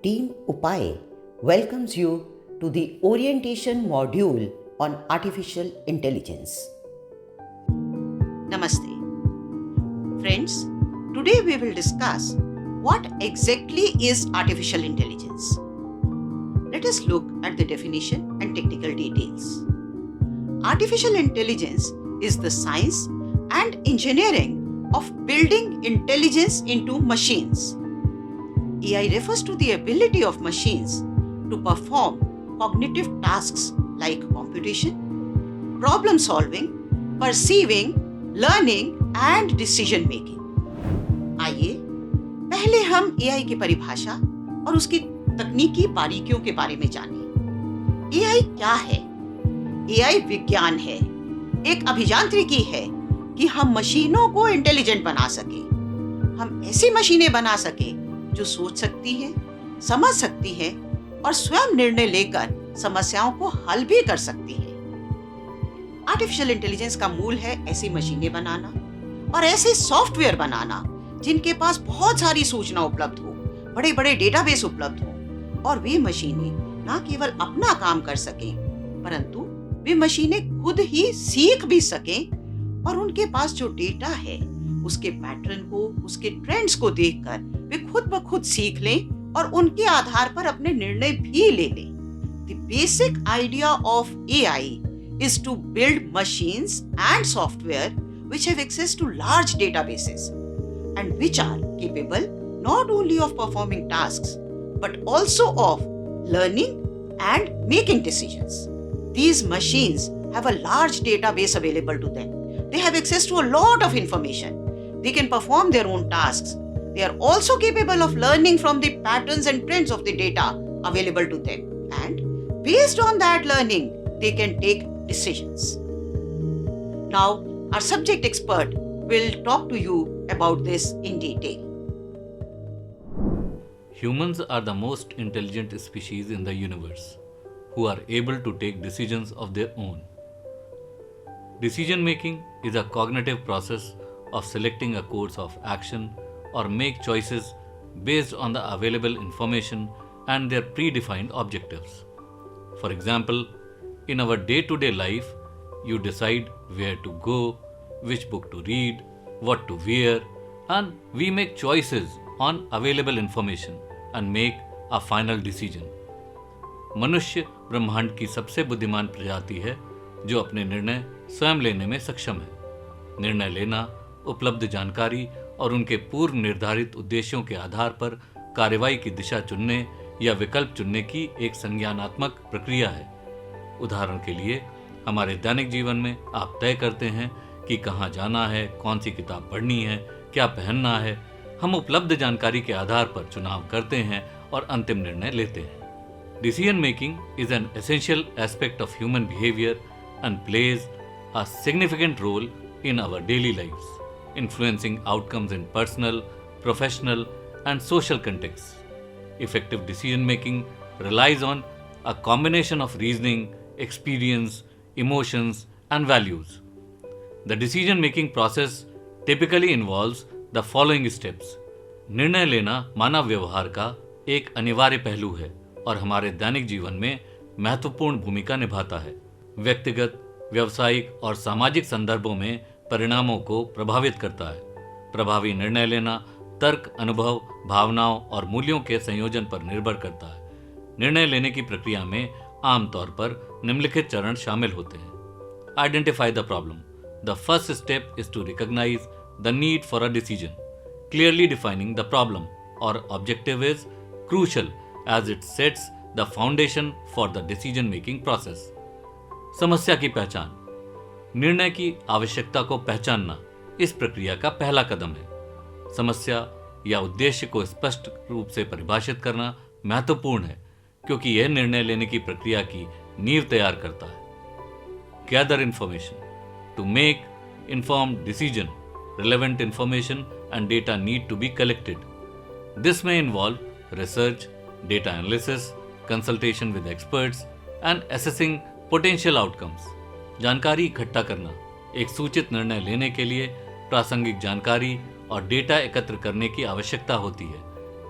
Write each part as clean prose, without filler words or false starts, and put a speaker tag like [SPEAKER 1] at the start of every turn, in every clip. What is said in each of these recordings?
[SPEAKER 1] Team Upay welcomes you to the orientation module on artificial intelligence.
[SPEAKER 2] Namaste. Friends, today we will discuss what exactly is artificial intelligence. Let us look at the definition and technical details. Artificial intelligence is the science and engineering of building intelligence into machines. AI refers to the ability of machines to perform cognitive tasks like computation, problem solving, perceiving, learning and decision making. आइए पहले हम AI की परिभाषा और उसकी तकनीकी बारीकियों के बारे में जानें। AI क्या है? AI विज्ञान है, एक अभियांत्रिकी है कि हम मशीनों को इंटेलिजेंट बना सके। हम ऐसी मशीनें बना सके जो सोच सकती हैं, समझ सकती हैं और स्वयं निर्णय लेकर समस्याओं को हल भी कर सकती हैं। आर्टिफिशियल इंटेलिजेंस का मूल है ऐसी मशीनें बनाना और ऐसे सॉफ्टवेयर बनाना जिनके पास बहुत सारी सूचना उपलब्ध हो, बड़े बड़े डेटाबेस उपलब्ध हो और वे मशीनें न केवल अपना काम कर सकें, परंतु वे मशीनें खुद ही सीख भी सकें और उनके पास जो डेटा है उसके पैटर्न को, उसके ट्रेंड्स को देखकर वे खुद ब खुद सीख लें और उनके आधार पर अपने निर्णय भी ले लें। The basic idea of AI is to build machines and software which have access to large databases and which are capable not only of performing tasks but also of learning and making decisions. These machines have a large database available to them. They have access to a lot of information. They can perform their own tasks. They are also capable of learning from the patterns and trends of the data available to them. And based on that learning, they can take decisions. Now, our subject expert will talk to you about this in detail.
[SPEAKER 3] Humans are the most intelligent species in the universe who are able to take decisions of their own. Decision making is a cognitive process of selecting a course of action or make choices based on the available information and their predefined objectives. For example, in our day-to-day life, you decide where to go, which book to read, what to wear, and we make choices on available information and make a final decision. मनुष्य ब्रह्मांड की सबसे बुद्धिमान प्रजाति है जो अपने निर्णय स्वयं लेने में सक्षम है। निर्णय लेना उपलब्ध जानकारी और उनके पूर्व निर्धारित उद्देश्यों के आधार पर कार्रवाई की दिशा चुनने या विकल्प चुनने की एक संज्ञानात्मक प्रक्रिया है। उदाहरण के लिए हमारे दैनिक जीवन में आप तय करते हैं कि कहाँ जाना है, कौन सी किताब पढ़नी है, क्या पहनना है। हम उपलब्ध जानकारी के आधार पर चुनाव करते हैं और अंतिम निर्णय लेते हैं। Decision making is an essential aspect of human behaviour and plays a significant role in our daily lives, influencing outcomes in personal, professional, and social contexts. Effective decision making relies on a combination of reasoning, experience, emotions, and values. The decision making process typically involves the following steps. निर्णय लेना मानव व्यवहार का एक अनिवार्य पहलू है और हमारे दैनिक जीवन में महत्वपूर्ण भूमिका निभाता है। व्यक्तिगत, व्यावसायिक और सामाजिक संदर्भों में परिणामों को प्रभावित करता है। प्रभावी निर्णय लेना तर्क, अनुभव, भावनाओं और मूल्यों के संयोजन पर निर्भर करता है। निर्णय लेने की प्रक्रिया में आमतौर पर निम्नलिखित चरण शामिल होते हैं। Identify the problem. The first step is to recognise the need for a decision. Clearly defining the problem और objective is crucial as it sets the foundation for the decision making process. समस्या की पहचान। निर्णय की आवश्यकता को पहचानना इस प्रक्रिया का पहला कदम है। समस्या या उद्देश्य को स्पष्ट रूप से परिभाषित करना महत्वपूर्ण है क्योंकि यह निर्णय लेने की प्रक्रिया की नींव तैयार करता है। Gather information. To make informed decision, relevant information and data need to be collected. This may involve research, data analysis, consultation with experts, and assessing potential outcomes. जानकारी इकट्ठा करना। एक सूचित निर्णय लेने के लिए प्रासंगिक जानकारी और डेटा एकत्र करने की आवश्यकता होती है।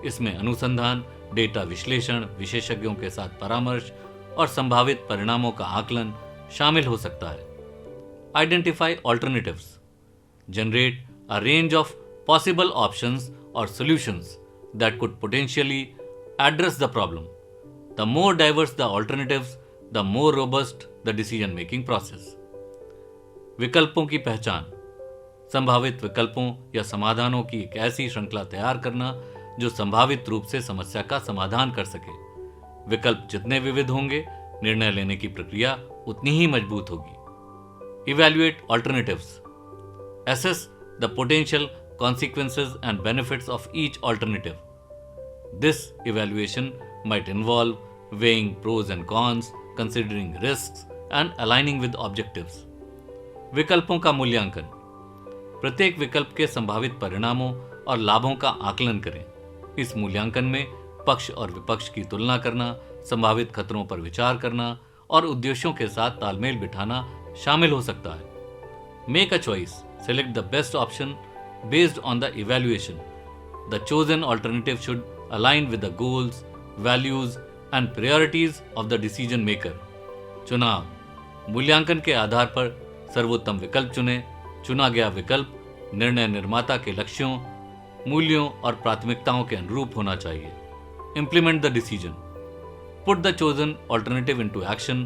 [SPEAKER 3] इसमें अनुसंधान, डेटा विश्लेषण, विशेषज्ञों के साथ परामर्श और संभावित परिणामों का आकलन शामिल हो सकता है। Identify alternatives, generate a range of possible options or solutions that could potentially address the problem. The more diverse the alternatives, the more robust the decision-making process. विकल्पों की पहचान, संभावित विकल्पों या समाधानों की एक ऐसी श्रृंखला तैयार करना जो संभावित रूप से समस्या का समाधान कर सके। विकल्प जितने विविध होंगे, निर्णय लेने की प्रक्रिया उतनी ही मजबूत होगी। Evaluate alternatives. Assess the potential consequences and benefits of each alternative. This evaluation might involve weighing pros and cons, considering risks, and aligning with objectives. विकल्पों का मूल्यांकन, प्रत्येक विकल्प के संभावित परिणामों और लाभों का आकलन करें। इस मूल्यांकन में पक्ष और विपक्ष की तुलना करना, संभावित खतरों पर विचार करना और उद्देश्यों के साथ तालमेल बिठाना शामिल हो सकता है। Make a choice. Select the best option based on the evaluation. The chosen alternative should align with the goals, values, and priorities of the decision maker. चुनाव, मूल्यांकन के आधार पर सर्वोत्तम विकल्प चुनें। चुना गया विकल्प निर्णय निर्माता के लक्ष्यों, मूल्यों और प्राथमिकताओं के अनुरूप होना चाहिए। Implement the decision. Put the chosen alternative into action.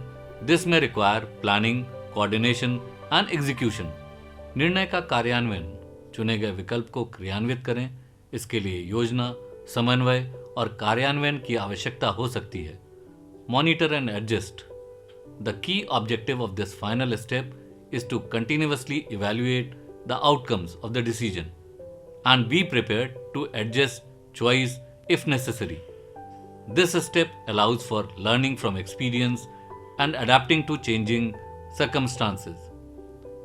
[SPEAKER 3] This may require planning, coordination, and execution. निर्णय का कार्यान्वयन, चुने गए विकल्प को क्रियान्वित करें। इसके लिए योजना, समन्वय और कार्यान्वयन की आवश्यकता हो सकती है। Monitor and adjust, the key objective of this final step is to continuously evaluate the outcomes of the decision and be prepared to adjust choice if necessary. This step allows for learning from experience and adapting to changing circumstances.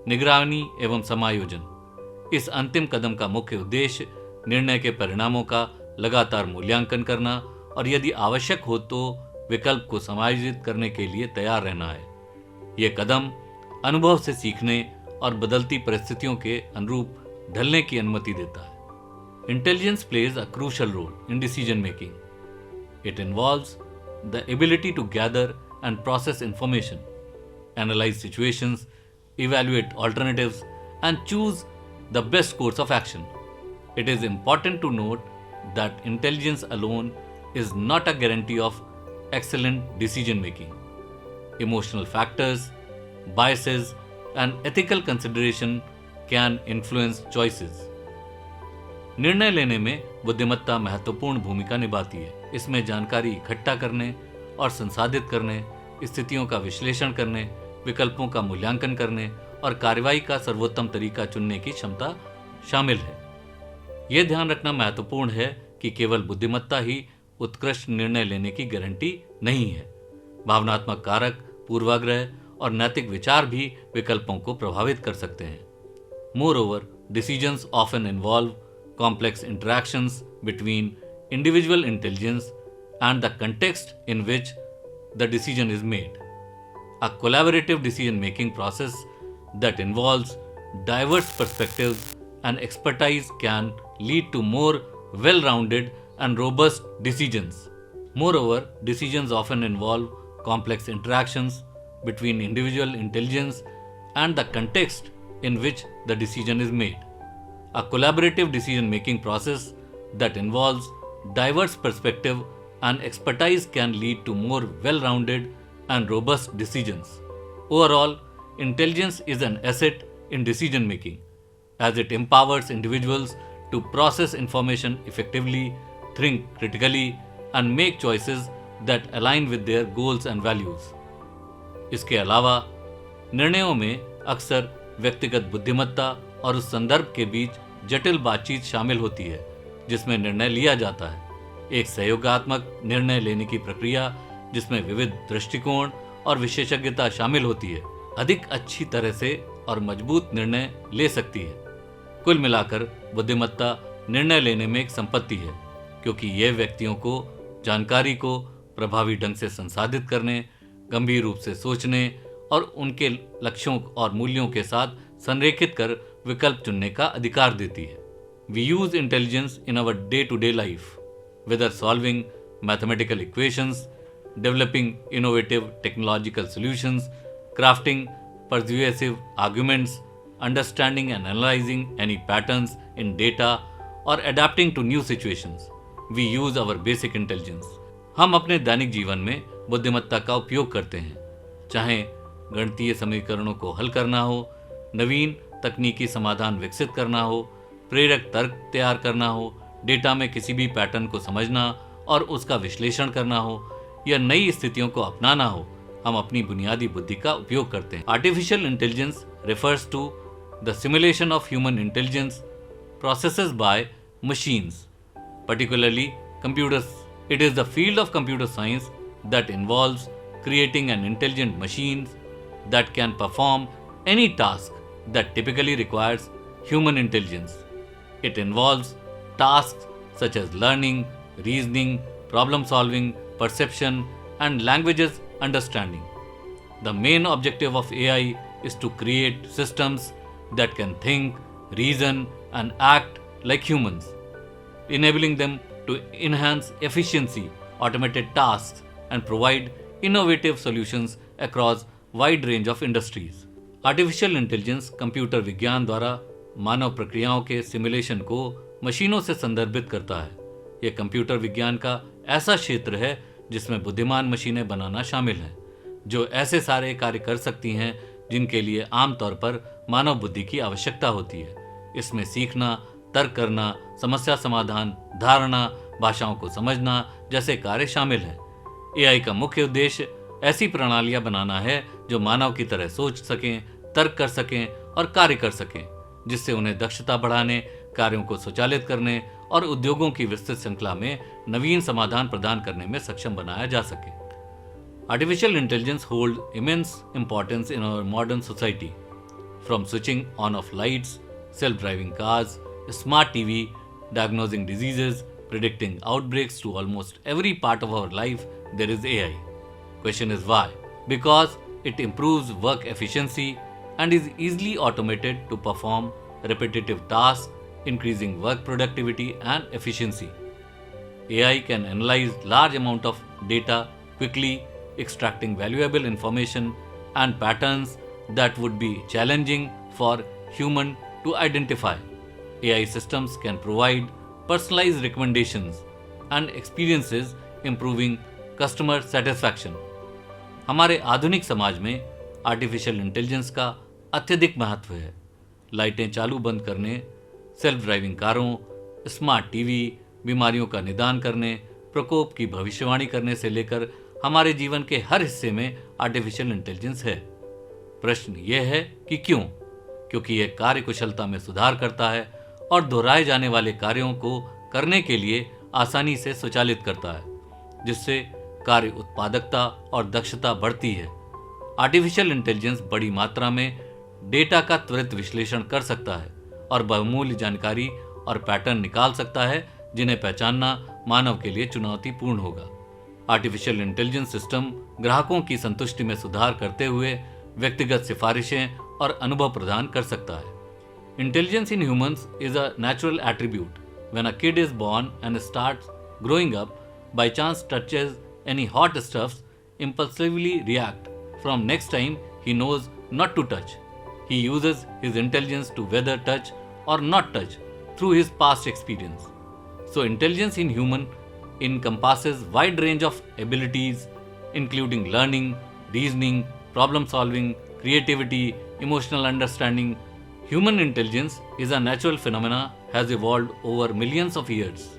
[SPEAKER 3] निगरानी एवं समायोजन, इस अंतिम कदम का मुख्य उद्देश्य निर्णय के परिणामों का लगातार मूल्यांकन करना और यदि आवश्यक हो तो विकल्प को समायोजित करने के लिए तैयार रहना है। यह कदम अनुभव से सीखने और बदलती परिस्थितियों के अनुरूप ढलने की अनुमति देता है। Intelligence plays a crucial role in decision making. It involves the ability to gather and process information, analyse situations, evaluate alternatives, and choose the best course of action. It is important to note that intelligence alone is not a guarantee of excellent decision making. Emotional factors, biases, and ethical consideration can influence choices. निर्णय लेने में बुद्धिमत्ता महत्वपूर्ण भूमिका निभाती है। इसमें जानकारी इकट्ठा करने और संसाधित करने, स्थितियों का विश्लेषण करने, विकल्पों का मूल्यांकन करने और कार्रवाई का सर्वोत्तम तरीका चुनने की क्षमता शामिल है। यह ध्यान रखना महत्वपूर्ण है कि केवल बुद्धिमत्ता ही उत्कृष्ट निर्णय लेने की गारंटी नहीं है। भावनात्मक कारक, पूर्वाग्रह और नैतिक विचार भी विकल्पों को प्रभावित कर सकते हैं। Moreover, decisions often involve complex interactions between individual intelligence and the context in which the decision is made. A collaborative decision-making process that involves diverse perspectives and expertise can lead to more well-rounded and robust decisions. Moreover, decisions often involve complex interactions between individual intelligence and the context in which the decision is made. A collaborative decision-making process that involves diverse perspective and expertise can lead to more well-rounded and robust decisions. Overall, intelligence is an asset in decision making, as it empowers individuals to process information effectively, think critically, and make choices that align with their goals and values. इसके अलावा निर्णयों में अक्सर व्यक्तिगत बुद्धिमत्ता और उस संदर्भ के बीच जटिल बातचीत शामिल होती है जिसमें निर्णय लिया जाता है। एक सहयोगात्मक निर्णय लेने की प्रक्रिया जिसमें विविध दृष्टिकोण और विशेषज्ञता शामिल होती है, अधिक अच्छी तरह से और मजबूत निर्णय ले सकती है। कुल मिलाकर बुद्धिमत्ता निर्णय लेने में एक संपत्ति है, क्योंकि यह व्यक्तियों को जानकारी को प्रभावी ढंग से संसाधित करने, गंभीर रूप से सोचने और उनके लक्ष्यों और मूल्यों के साथ संरेखित कर विकल्प चुनने का अधिकार देती है। We use intelligence in our day-to-day life. whether solving mathematical equations, developing innovative technological solutions, crafting persuasive arguments, understanding and analyzing any patterns in data, or adapting to new situations. We use our basic intelligence. हम अपने दैनिक जीवन में बुद्धिमत्ता का उपयोग करते हैं, चाहे गणितीय समीकरणों को हल करना हो, नवीन तकनीकी समाधान विकसित करना हो, प्रेरक तर्क तैयार करना हो, डेटा में किसी भी पैटर्न को समझना और उसका विश्लेषण करना हो, या नई स्थितियों को अपनाना हो, हम अपनी बुनियादी बुद्धि का उपयोग करते हैं. Artificial intelligence refers to the simulation of human intelligence processes by machines, particularly computers. It is the field of computer science that involves creating an intelligent machine that can perform any task that typically requires human intelligence. It involves tasks such as learning, reasoning, problem solving, perception, and languages understanding. The main objective of AI is to create systems that can think, reason, and act like humans, enabling them to enhance efficiency, automated tasks, and provide innovative solutions across wide range of industries. Artificial intelligence computer विज्ञान द्वारा मानव प्रक्रियाओं के simulation को मशीनों से संदर्भित करता है. यह कंप्यूटर विज्ञान का ऐसा क्षेत्र है जिसमें बुद्धिमान मशीनें बनाना शामिल है, जो ऐसे सारे कार्य कर सकती हैं जिनके लिए आमतौर पर मानव बुद्धि की आवश्यकता होती है. इसमें सीखना, तर्क करना, समस्या समाधान, धारणा, भाषाओं को समझना जैसे कार्य शामिल हैं. एआई का मुख्य उद्देश्य ऐसी प्रणालियां बनाना है जो मानव की तरह सोच सकें, तर्क कर सकें और कार्य कर सकें, जिससे उन्हें दक्षता बढ़ाने, कार्यों को स्वचालित करने और उद्योगों की विस्तृत श्रृंखला में नवीन समाधान प्रदान करने में सक्षम बनाया जा सके. Artificial intelligence holds immense importance in our modern society. From switching on of lights, self-driving cars, smart TV, diagnosing diseases, predicting outbreaks to almost every part of our life, there is AI. Question is why? Because it improves work efficiency and is easily automated to perform repetitive tasks, increasing work productivity and efficiency. AI can analyze large amount of data quickly, extracting valuable information and patterns that would be challenging for human to identify. AI systems can provide personalized recommendations and experiences, improving customer satisfaction. हमारे आधुनिक समाज में artificial intelligence का अत्यधिक महत्व है. लाइटें चालू बंद करने, सेल्फ ड्राइविंग कारों, स्मार्ट टीवी, बीमारियों का निदान करने, प्रकोप की भविष्यवाणी करने से लेकर हमारे जीवन के हर हिस्से में आर्टिफिशियल इंटेलिजेंस है. प्रश्न यह है कि क्यों? क्योंकि यह कार्य कुशलता में सुधार करता है और दोहराए जाने वाले कार्यों को करने के लिए आसानी से स्वचालित करता है, जिससे कार्य उत्पादकता और दक्षता बढ़ती है. आर्टिफिशियल इंटेलिजेंस बड़ी मात्रा में डेटा का त्वरित विश्लेषण कर सकता है और बहुमूल्य जानकारी और पैटर्न निकाल सकता है जिन्हें पहचानना मानव के लिए चुनौतीपूर्ण होगा. आर्टिफिशियल इंटेलिजेंस सिस्टम ग्राहकों की संतुष्टि में सुधार करते हुए व्यक्तिगत सिफारिशें और अनुभव प्रदान कर सकता है. Intelligence in humans is a natural attribute. When a kid is born and starts growing up, by chance touches any hot stuffs, impulsively react from next time he knows not to touch. He uses his intelligence to whether touch or not touch through his past experience. So intelligence in human encompasses wide range of abilities including learning, reasoning, problem solving, creativity, emotional understanding. Human intelligence is a natural phenomena has evolved over millions of years.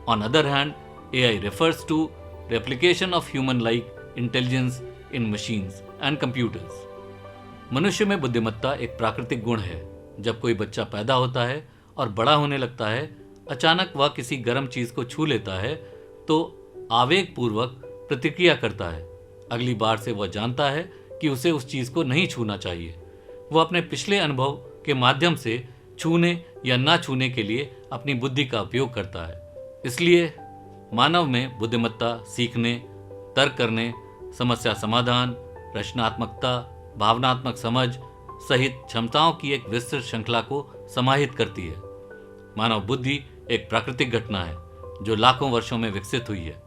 [SPEAKER 3] On other hand, AI refers to replication of human-like intelligence in machines and computers. मनुष्य में बुद्धिमत्ता एक प्राकृतिक गुण है. जब कोई बच्चा पैदा होता है और बड़ा होने लगता है, अचानक वह किसी गर्म चीज को छू लेता है तो आवेग पूर्वक प्रतिक्रिया करता है. अगली बार से वह जानता है कि उसे उस चीज को नहीं छूना चाहिए. वह अपने पिछले अनुभव के माध्यम से छूने या ना छूने के लिए अपनी बुद्धि का उपयोग करता है. इसलिए मानव में बुद्धिमत्ता सीखने, तर्क करने, समस्या समाधान, रचनात्मकता, भावनात्मक समझ सहित क्षमताओं की एक विस्तृत श्रृंखला को समाहित करती है. मानव बुद्धि एक प्राकृतिक घटना है जो लाखों वर्षों में विकसित हुई है।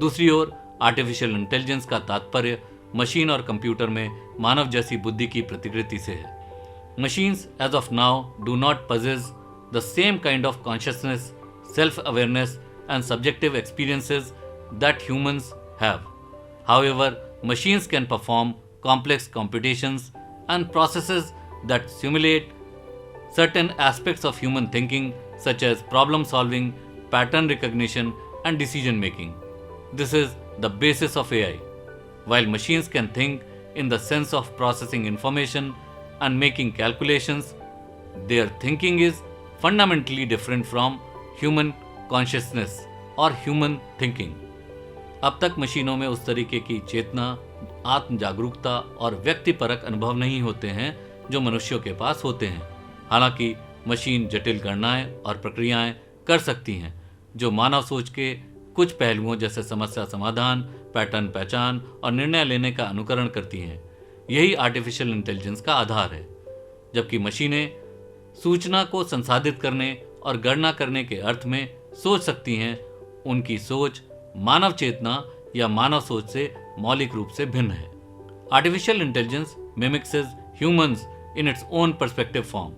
[SPEAKER 3] दूसरी ओर आर्टिफिशियल इंटेलिजेंस का तात्पर्य मशीन और कंप्यूटर में मानव जैसी बुद्धि की प्रतिकृति से है। Machines as of now do not possess the same kind of consciousness, self-awareness and subjective experiences that humans have. However, machines can perform complex computations and processes that simulate certain aspects of human thinking such as problem solving, pattern recognition and decision making. This is the basis of AI. While machines can think in the sense of processing information and making calculations, their thinking is fundamentally different from human consciousness or human thinking. अब तक मशीनों में उस तरीके की चेतना, आत्म जागरूकता और व्यक्तिपरक अनुभव नहीं होते हैं जो मनुष्यों के पास होते हैं। हालांकि मशीन जटिल गणनाएं और प्रक्रियाएं कर सकती हैं जो मानव सोच के कुछ पहलुओं जैसे समस्या समाधान, पैटर्न पहचान और निर्णय लेने का अनुकरण करती हैं। यही आर्टिफिशियल इंटेलिजेंस का आधार है। जबकि मशीनें सूचना को संसाधित करने और गणना करने के अर्थ में सोच सकती हैं, उनकी सोच मानव चेतना या मानव सोच से मौलिक रूप से भिन्न है। Artificial intelligence mimics humans in its own perspective form,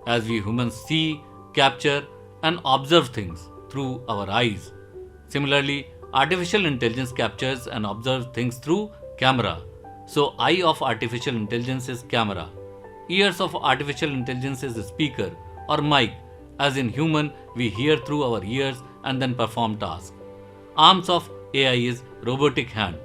[SPEAKER 3] as we humans see, capture and observe things through our eyes. Similarly, artificial intelligence captures and observes things through camera. So, eye of artificial intelligence is camera. Ears of artificial intelligence is speaker or mic. As in human, we hear through our ears and then perform tasks. Arms of AI is robotic hand.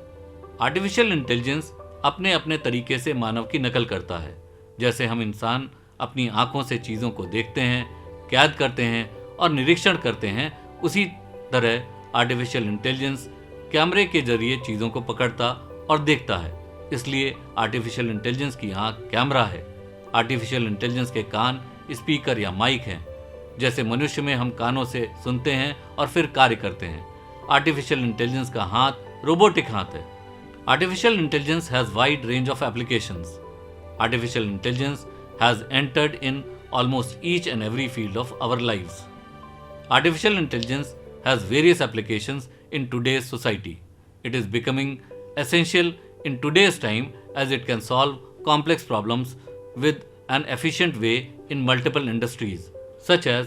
[SPEAKER 3] Artificial intelligence अपने अपने तरीके से मानव की नकल करता है। जैसे हम इंसान अपनी आंखों से चीज़ों को देखते हैं, कैद करते हैं और निरीक्षण करते हैं, उसी तरह आर्टिफिशियल इंटेलिजेंस कैमरे के जरिए चीज़ों को पकड़ता और देखता है। इसलिए आर्टिफिशियल इंटेलिजेंस की आंख कैमरा है। आर्टिफिशियल इंटेलिजेंस के कान स्पीकर या माइक हैं। जैसे मनुष्य में हम कानों से सुनते हैं और फिर कार्य करते हैं, आर्टिफिशियल इंटेलिजेंस का हाथ रोबोटिक हाथ है। Artificial intelligence has wide range of applications. Artificial intelligence has entered in almost each and every field of our lives. Artificial intelligence has various applications in today's society. It is becoming essential in today's time as it can solve complex problems with an efficient way in multiple industries such as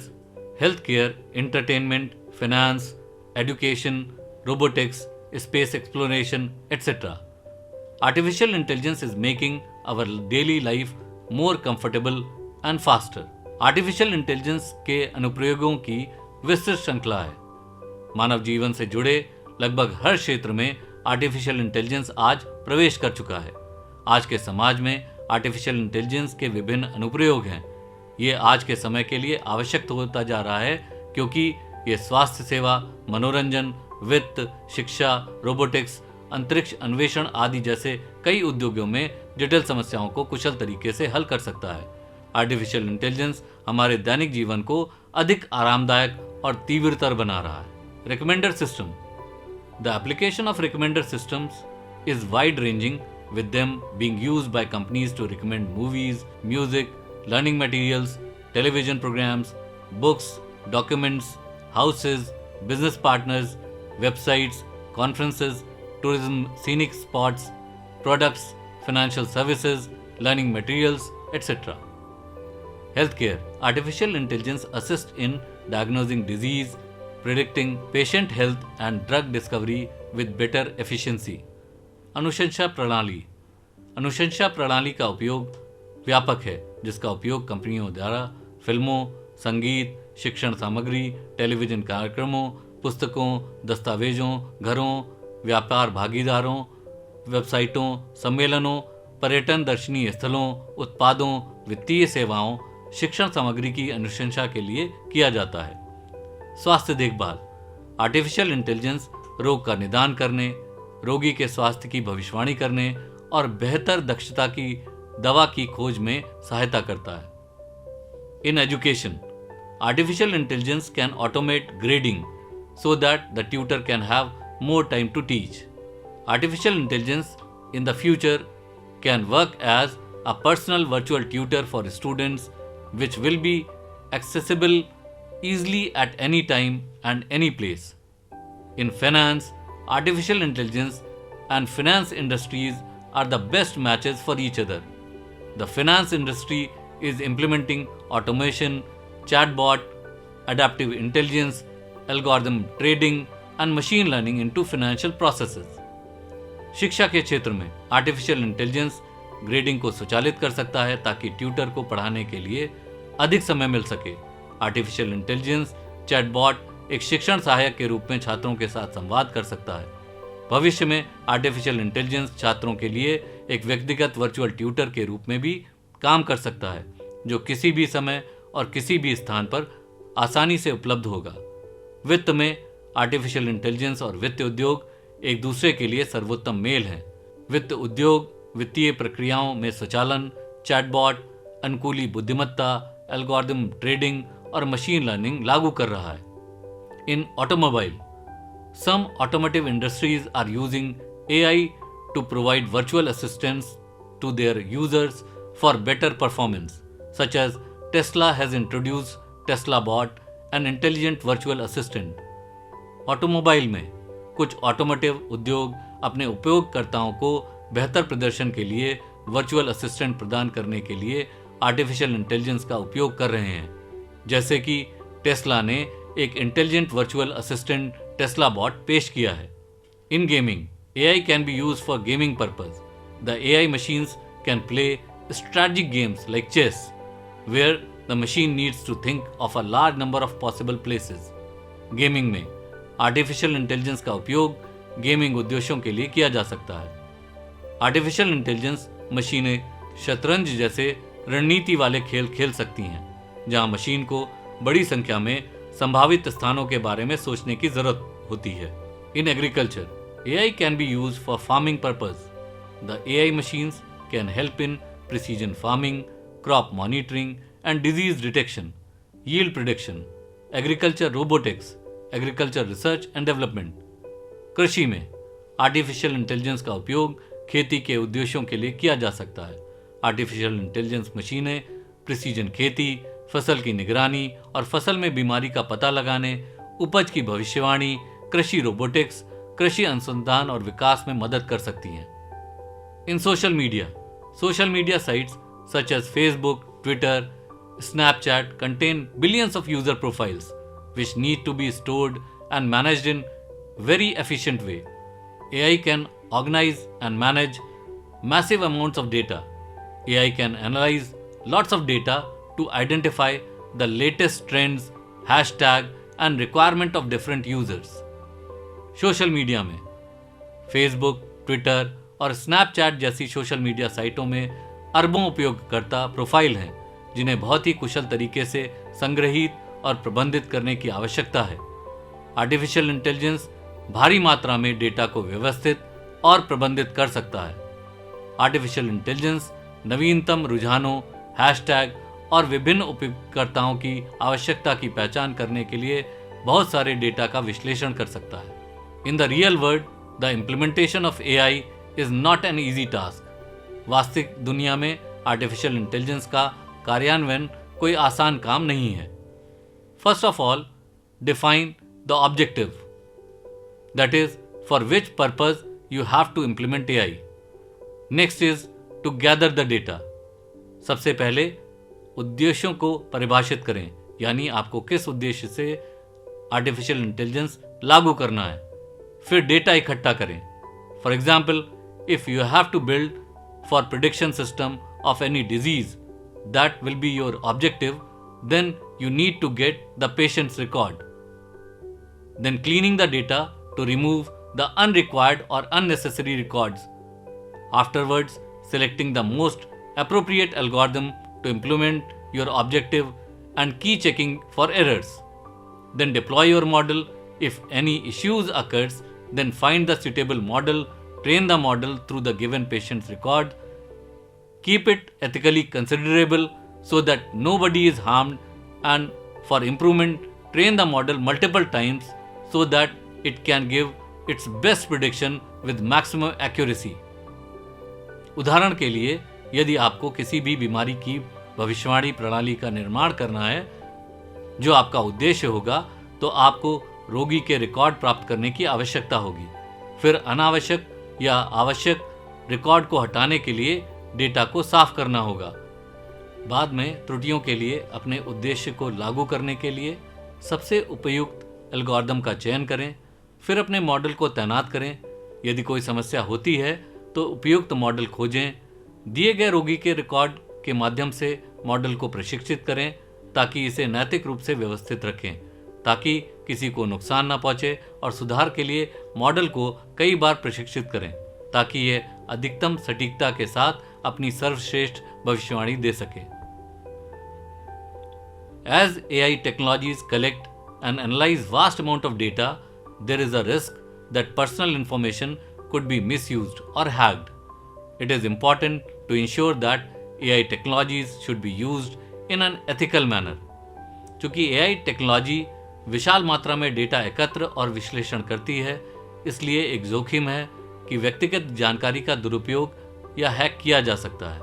[SPEAKER 3] healthcare, entertainment, finance, education, robotics, space exploration, etc. Artificial intelligence is making our daily life more comfortable and faster. Artificial intelligence के अनुप्रयोगों की विस्तृत श्रृंखला है। मानव जीवन से जुड़े लगभग हर क्षेत्र में आर्टिफिशियल इंटेलिजेंस आज प्रवेश कर चुका है। आज के समाज में आर्टिफिशियल इंटेलिजेंस के विभिन्न अनुप्रयोग हैं। ये आज के समय के लिए आवश्यक होता जा रहा है क्योंकि ये स्वास्थ्य सेवा, मनोरंजन, वित्त, शिक्षा, रोबोटिक्स, अंतरिक्ष अन्वेषण आदि जैसे कई उद्योगों में जटिल समस्याओं को कुशल तरीके से हल कर सकता है। आर्टिफिशियल इंटेलिजेंस हमारे दैनिक जीवन को अधिक आरामदायक और तीव्रतर बना रहा है। Recommender system. The application of recommender systems is wide-ranging, with them being used by companies to recommend movies, music, learning materials, television programs, books, documents, houses, business partners, websites, conferences, tourism, scenic spots, products, financial services, learning materials, etc. Healthcare. Artificial intelligence assists in diagnosing disease, predicting patient health and drug discovery with better efficiency. अनुशंसा प्रणाली। अनुशंसा प्रणाली का उपयोग व्यापक है, जिसका उपयोग कंपनियों द्वारा फिल्मों, संगीत, शिक्षण सामग्री, टेलीविजन कार्यक्रमों, पुस्तकों, दस्तावेजों, घरों, व्यापार भागीदारों, वेबसाइटों, सम्मेलनों, पर्यटन दर्शनीय स्थलों, उत्पादों, वित्तीय सेवाओं, शिक्षण सामग्री की अनुशंसा के लिए किया जाता है। स्वास्थ्य देखभाल। आर्टिफिशियल इंटेलिजेंस रोग का निदान करने, रोगी के स्वास्थ्य की भविष्यवाणी करने और बेहतर दक्षता की दवा की खोज में सहायता करता है। In education, artificial intelligence can automate grading so that the tutor can have more time to teach. Artificial intelligence in the future can work as a personal virtual tutor for students, which will be accessible easily at any time and any place. In finance, artificial intelligence and finance industries are the best matches for each other. The finance industry is implementing automation, chatbot, adaptive intelligence, algorithm trading and machine learning into financial processes. शिक्षा के क्षेत्र में artificial intelligence grading को स्वचालित कर सकता है ताकि ट्यूटर को पढ़ाने के लिए अधिक समय मिल सके। आर्टिफिशियल इंटेलिजेंस चैटबॉट एक शिक्षण सहायक के रूप में छात्रों के साथ संवाद कर सकता है। भविष्य में आर्टिफिशियल इंटेलिजेंस छात्रों के लिए एक व्यक्तिगत वर्चुअल ट्यूटर के रूप में भी काम कर सकता है, जो किसी भी समय और किसी भी स्थान पर आसानी से उपलब्ध होगा। वित्त में आर्टिफिशियल इंटेलिजेंस और वित्त उद्योग एक दूसरे के लिए सर्वोत्तम मेल हैं। वित्त उद्योग वित्तीय प्रक्रियाओं में स्वचालन, चैटबॉट, अनुकूली बुद्धिमत्ता, एल्गोरिदम ट्रेडिंग और मशीन लर्निंग लागू कर रहा है। इन automobile, some automotive industries are using AI to provide virtual assistants to their users for better performance, such as Tesla has introduced Tesla Bot, an intelligent virtual assistant. Automobile में कुछ automotive उद्योग अपने उपयोगकर्ताओं को बेहतर प्रदर्शन के लिए वर्चुअल असिस्टेंट प्रदान करने के लिए आर्टिफिशियल इंटेलिजेंस का उपयोग कर रहे हैं, जैसे कि टेस्ला ने एक intelligent virtual assistant Tesla bot पेश किया है। In gaming, AI can be used for gaming purpose. The AI machines can play strategic games like chess, where the machine needs to think of a large number of possible places. Gaming में artificial intelligence का उपयोग gaming उद्देश्यों के लिए किया जा सकता है। आर्टिफिशियल इंटेलिजेंस मशीनें शतरंज जैसे रणनीति वाले खेल खेल सकती हैं, जहां मशीन को बड़ी संख्या में संभावित स्थानों के बारे में सोचने की जरूरत होती है। In agriculture, AI can be used for farming purpose. The AI machines can help in precision farming, crop monitoring, and disease detection, yield prediction, agriculture robotics, agriculture research and development. कृषि में आर्टिफिशियल इंटेलिजेंस का उपयोग खेती के उद्देश्यों के लिए किया जा सकता है। आर्टिफिशियल इंटेलिजेंस मशीनें प्रिसीजन खेती, फसल की निगरानी और फसल में बीमारी का पता लगाने, उपज की भविष्यवाणी, कृषि रोबोटिक्स, कृषि अनुसंधान और विकास में मदद कर सकती हैं। इन social media sites such as Facebook, Twitter, Snapchat contain billions of user profiles which need to be stored and managed in very efficient way. AI can organize and manage massive amounts of data. AI can analyze lots of data to identify the latest trends, hashtag and requirement of different users. Social media में Facebook, Twitter और Snapchat जैसी social media साइटों में अरबों उपयोगकर्ता profile हैं, जिन्हें बहुत ही कुशल तरीके से संग्रहित और प्रबंधित करने की आवश्यकता है। आर्टिफिशियल इंटेलिजेंस भारी मात्रा में डेटा को व्यवस्थित और प्रबंधित कर सकता है। आर्टिफिशियल इंटेलिजेंस नवीनतम रुझानों, हैशटैग और विभिन्न उपयोगकर्ताओं की आवश्यकता की पहचान करने के लिए बहुत सारे डेटा का विश्लेषण कर सकता है। In the real world, the implementation of AI is not an easy task. वास्तविक दुनिया में आर्टिफिशियल इंटेलिजेंस का कार्यान्वयन कोई आसान काम नहीं है। First of all, define the objective. That is, for which purpose you have to implement AI. Next is to gather the data. सबसे पहले उद्देश्यों को परिभाषित करें, यानी आपको किस उद्देश्य से आर्टिफिशियल इंटेलिजेंस लागू करना है। फिर डेटा इकट्ठा करें। For example, if you have to build for prediction system of any disease that will be your objective, then you need to get the patient's record. Then cleaning the data to remove the unrequired or unnecessary records. Afterwards, selecting the most appropriate algorithm to implement your objective and key checking for errors. Then deploy your model. If any issues occurs, then find the suitable model, train the model through the given patient's record. Keep it ethically considerable so that nobody is harmed, and for improvement, train the model multiple times so that it can give its best prediction with maximum accuracy. उदाहरण के लिए, यदि आपको किसी भी बीमारी की भविष्यवाणी प्रणाली का निर्माण करना है, जो आपका उद्देश्य होगा तो आपको रोगी के रिकॉर्ड प्राप्त करने की आवश्यकता होगी। फिर अनावश्यक या आवश्यक रिकॉर्ड को हटाने के लिए डेटा को साफ करना होगा। बाद में त्रुटियों के लिए अपने उद्देश्य को लागू करने के लिए सबसे उपयुक्त एल्गोरिदम का चयन करें। फिर अपने मॉडल को तैनात करें। यदि कोई समस्या होती है तो उपयुक्त मॉडल खोजें। दिए गए रोगी के रिकॉर्ड के माध्यम से मॉडल को प्रशिक्षित करें ताकि इसे नैतिक रूप से व्यवस्थित रखें, ताकि किसी को नुकसान न पहुंचे, और सुधार के लिए मॉडल को कई बार प्रशिक्षित करें ताकि यह अधिकतम सटीकता के साथ अपनी सर्वश्रेष्ठ भविष्यवाणी दे सके। As AI technologies collect and analyze vast amount of data, there is a risk that personal information could be misused or hacked. It is important to ensure that AI technologies should be used in an ethical manner. चूंकि AI technology विशाल मात्रा में data एकत्र और विश्लेषण करती है, इसलिए एक जोखिम है कि व्यक्तिगत जानकारी का दुरुपयोग या हैक किया जा सकता है।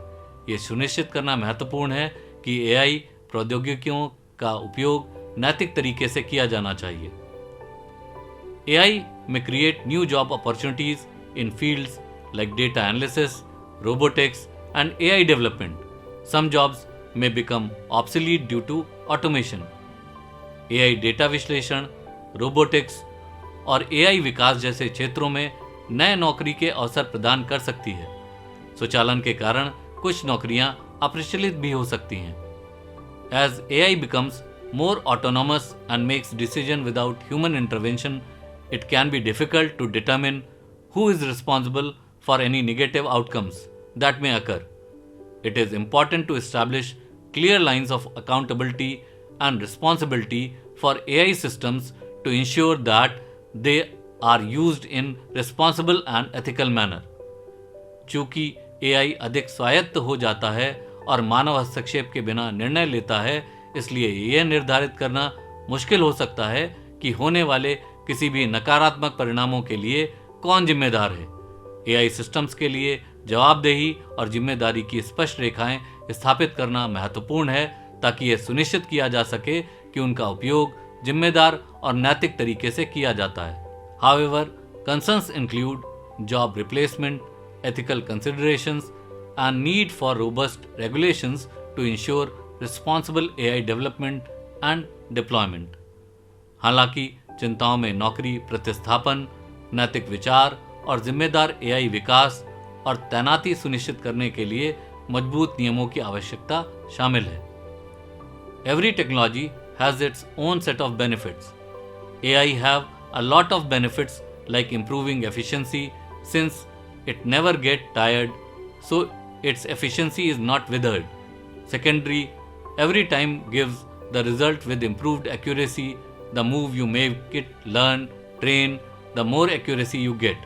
[SPEAKER 3] यह सुनिश्चित करना महत्वपूर्ण है कि AI प्रौद्योगिकियों का उपयोग नैतिक तरीके से किया जाना चाहिए। AI may create new job opportunities in fields like data analysis, robotics, and AI development. Some jobs may become obsolete due to automation. AI data विश्लेषण, रोबोटिक्स और AI विकास जैसे क्षेत्रों में नए नौकरी के अवसर प्रदान कर सकती है। स्वचालन के कारण कुछ नौकरियां अप्रचलित भी हो सकती हैं। As AI becomes more autonomous and makes decisions without human intervention, it can be difficult to determine who is responsible for any negative outcomes that may occur. It is important to establish clear lines of accountability and responsibility for AI systems to ensure that they are used in responsible and ethical manner. चूंकि AI अधिक स्वायत्त हो जाता है और मानव हस्तक्षेप के बिना निर्णय लेता है, इसलिए यह निर्धारित करना मुश्किल हो सकता है कि होने वाले किसी भी नकारात्मक परिणामों के लिए कौन जिम्मेदार है। AI सिस्टम्स के लिए जवाबदेही और जिम्मेदारी की स्पष्ट रेखाएं स्थापित करना महत्वपूर्ण है ताकि यह सुनिश्चित किया जा सके कि उनका उपयोग जिम्मेदार और नैतिक तरीके से किया जाता है। However, concerns include job replacement, ethical considerations, and need for robust regulations to ensure responsible AI development and deployment. हालांकि चिंताओं में नौकरी प्रतिस्थापन, नैतिक विचार और जिम्मेदार AI विकास और तैनाती सुनिश्चित करने के लिए मजबूत नियमों की आवश्यकता शामिल है। Every technology has its own set of benefits. AI have a lot of benefits like improving efficiency since it never get tired, so its efficiency is not withered. Secondary, every time gives the result with improved accuracy. The move you make it, learn, train, the more accuracy you get.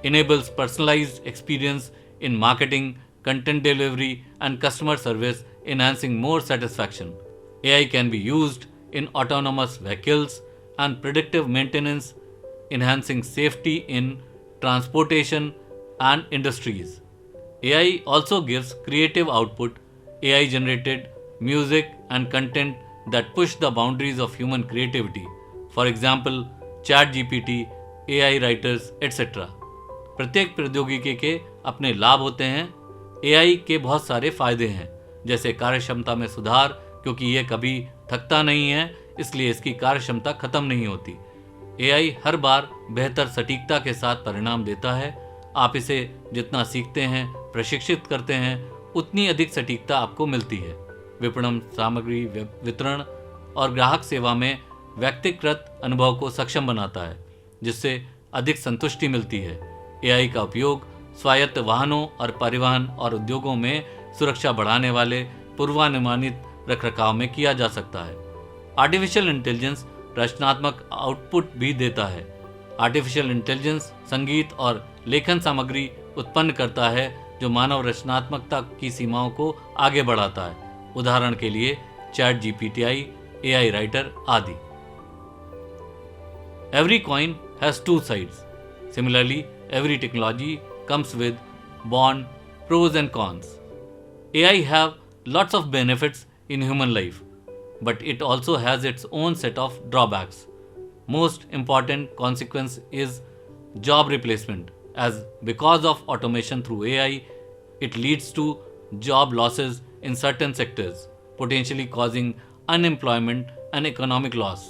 [SPEAKER 3] Enables personalized experience in marketing, content delivery, and customer service, enhancing more satisfaction. AI can be used in autonomous vehicles and predictive maintenance, enhancing safety in transportation and industries. AI also gives creative output, AI generated music and content that push the boundaries of human creativity. For example, ChatGPT, AI writers, etc. प्रत्येक प्रौद्योगिकी के अपने लाभ होते हैं। AI के बहुत सारे फायदे हैं, जैसे कार्यक्षमता में सुधार, क्योंकि यह कभी थकता नहीं है, इसलिए इसकी कार्यक्षमता खत्म नहीं होती। AI हर बार बेहतर सटीकता के साथ परिणाम देता है। आप इसे जितना सीखते हैं, प्रशिक्षित करते हैं, उतनी अधिक सटीकता आपको मिलती है। विपणन, सामग्री वितरण और ग्राहक सेवा में व्यक्तिगत अनुभव को सक्षम बनाता है, जिससे अधिक संतुष्टि मिलती है। AI का उपयोग स्वायत्त वाहनों और परिवहन और उद्योगों में सुरक्षा बढ़ाने वाले पूर्वानुमानित रखरखाव में किया जा सकता है। आर्टिफिशियल इंटेलिजेंस रचनात्मक आउटपुट भी देता है। आर्टिफिशियल इंटेलिजेंस संगीत और लेखन सामग्री उत्पन्न करता है जो मानव रचनात्मकता की सीमाओं को आगे बढ़ाता है। उदाहरण के लिए ChatGPT, AI राइटर आदि। Every coin has two sides. Similarly, every technology comes with both pros and cons. AI have lots of benefits in human life. but it also has its own set of drawbacks. Most important consequence is job replacement, as because of automation through AI, it leads to job losses in certain sectors, potentially causing unemployment and economic loss.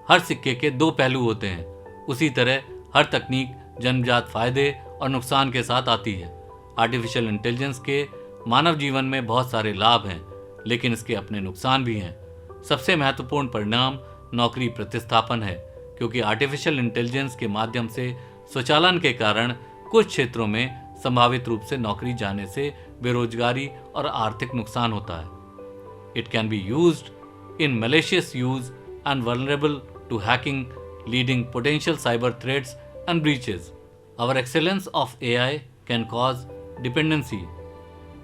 [SPEAKER 3] हर सिक्के के दो पहलू होते हैं, उसी तरह हर तकनीक जन्मजात फायदे और नुकसान के साथ आती है। आर्टिफिशियल इंटेलिजेंस के मानव जीवन में बहुत सारे लाभ हैं, लेकिन इसके अपने नुकसान भी हैं। सबसे महत्वपूर्ण परिणाम नौकरी प्रतिस्थापन है, क्योंकि आर्टिफिशियल इंटेलिजेंस के माध्यम से स्वचालन के कारण कुछ क्षेत्रों में संभावित रूप से नौकरी जाने से बेरोजगारी और आर्थिक नुकसान होता है। It can be used in malicious use and vulnerable to hacking, leading potential cyber threats and breaches. Our excellence of AI can cause dependency,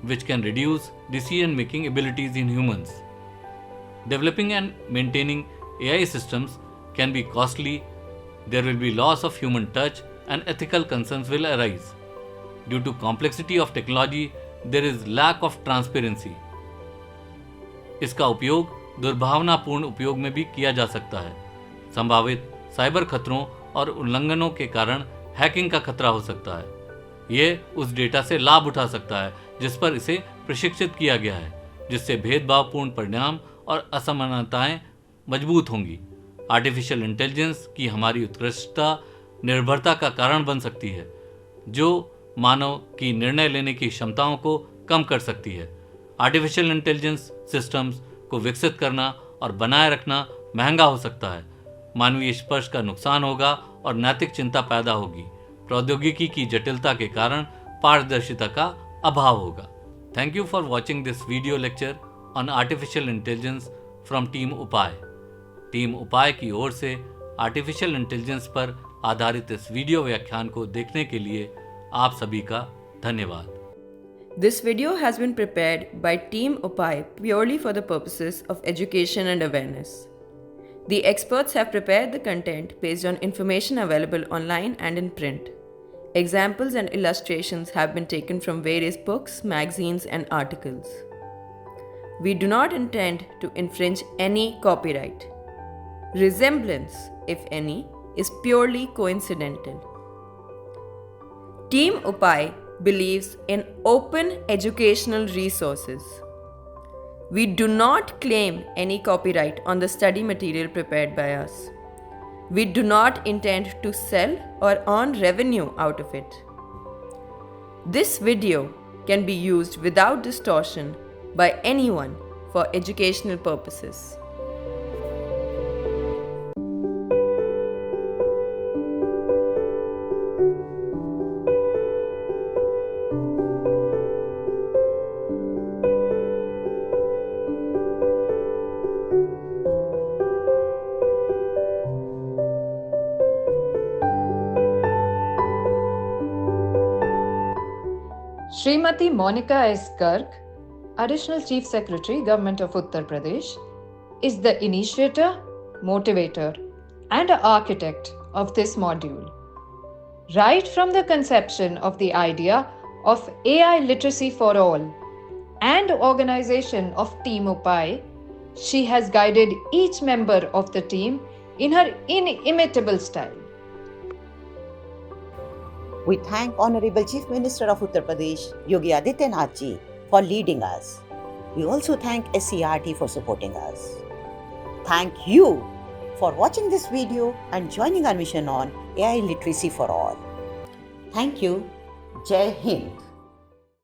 [SPEAKER 3] which can reduce decision-making abilities in humans. Developing and maintaining AI systems can be costly. There will be loss of human touch and ethical concerns will arise. Due to complexity of technology, there is lack of transparency. इसका उपयोग दुर्भावनापूर्ण उपयोग में भी किया जा सकता है। संभावित साइबर खतरों और उल्लंघनों के कारण हैकिंग का खतरा हो सकता है। यह उस डेटा से लाभ उठा सकता है जिस पर इसे प्रशिक्षित किया गया है, जिससे भेदभावपूर्ण परिणाम और असमानताएं मजबूत होंगी। आर्टिफिशियल इंटेलिजेंस की हमारी उत्कृष्टता निर्भरता का कारण बन सकती है, जो मानव की निर्णय लेने की क्षमताओं को कम कर सकती है। आर्टिफिशियल इंटेलिजेंस सिस्टम्स को विकसित करना और बनाए रखना महंगा हो सकता है। मानवीय स्पर्श का नुकसान होगा और नैतिक चिंता पैदा होगी। प्रौद्योगिकी की जटिलता के कारण पारदर्शिता का अभाव होगा। Thank you for watching this video lecture on artificial intelligence from team उपाय। टीम उपाय की ओर से आर्टिफिशियल इंटेलिजेंस पर आधारित इस वीडियो व्याख्यान को देखने के लिए आप सभी का धन्यवाद।
[SPEAKER 4] This video has been prepared by Team Upai purely for the purposes of education and awareness. The experts have prepared the content based on information available online and in print. Examples and illustrations have been taken from various books, magazines, and articles. We do not intend to infringe any copyright. Resemblance, if any, is purely coincidental. Team Upai believes in open educational resources. We do not claim any copyright on the study material prepared by us. We do not intend to sell or earn revenue out of it. This video can be used without distortion by anyone for educational purposes.
[SPEAKER 5] Srimati Monica S. Garg, Additional Chief Secretary, Government of Uttar Pradesh, is the initiator, motivator, and architect of this module. Right from the conception of the idea of AI literacy for all and organization of Team Upai, she has guided each member of the team in her inimitable style.
[SPEAKER 1] We thank Honorable Chief Minister of Uttar Pradesh, Yogi Adityanath ji, for leading us. We also thank SCRT for supporting us. Thank you for watching this video and joining our mission on AI literacy for all. Thank you. Jai Hind.